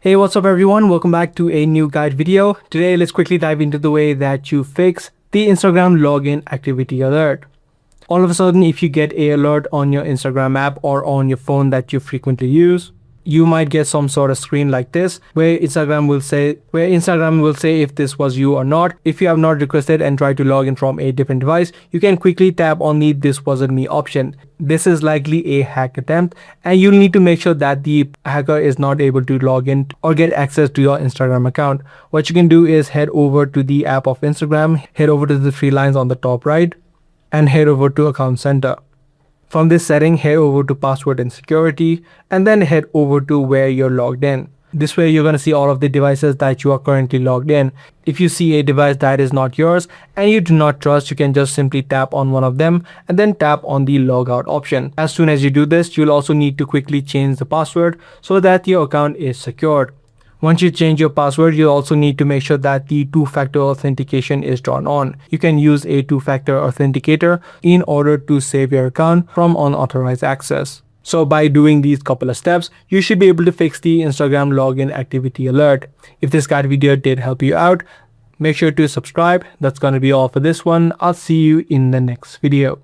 Hey, what's up everyone? Welcome back to a new guide video. Today, let's quickly dive into the way that you fix the Instagram login activity alert. All of a sudden, if you get an alert on your Instagram app or on your phone that you frequently use, you might get some sort of screen like this where Instagram will say if this was you or not. If you have not requested and tried to log in from a different device, you can quickly tap on the "this wasn't me" option. This is likely a hack attempt, and you'll need to make sure that the hacker is not able to log in or get access to your Instagram account. What you can do is head over to the app of Instagram, head over to the three lines on the top right, and head over to Account Center. From this setting, head over to Password and Security, and then head over to where you're logged in. This way, you're going to see all of the devices that you are currently logged in. If you see a device that is not yours and you do not trust, you can just simply tap on one of them and then tap on the logout option. As soon as you do this, you'll also need to quickly change the password so that your account is secured. Once you change your password, you also need to make sure that the two-factor authentication is drawn on. You can use a two-factor authenticator in order to save your account from unauthorized access. So by doing these couple of steps, you should be able to fix the Instagram login activity alert. If this guide video did help you out, make sure to subscribe. That's going to be all for this one. I'll see you in the next video.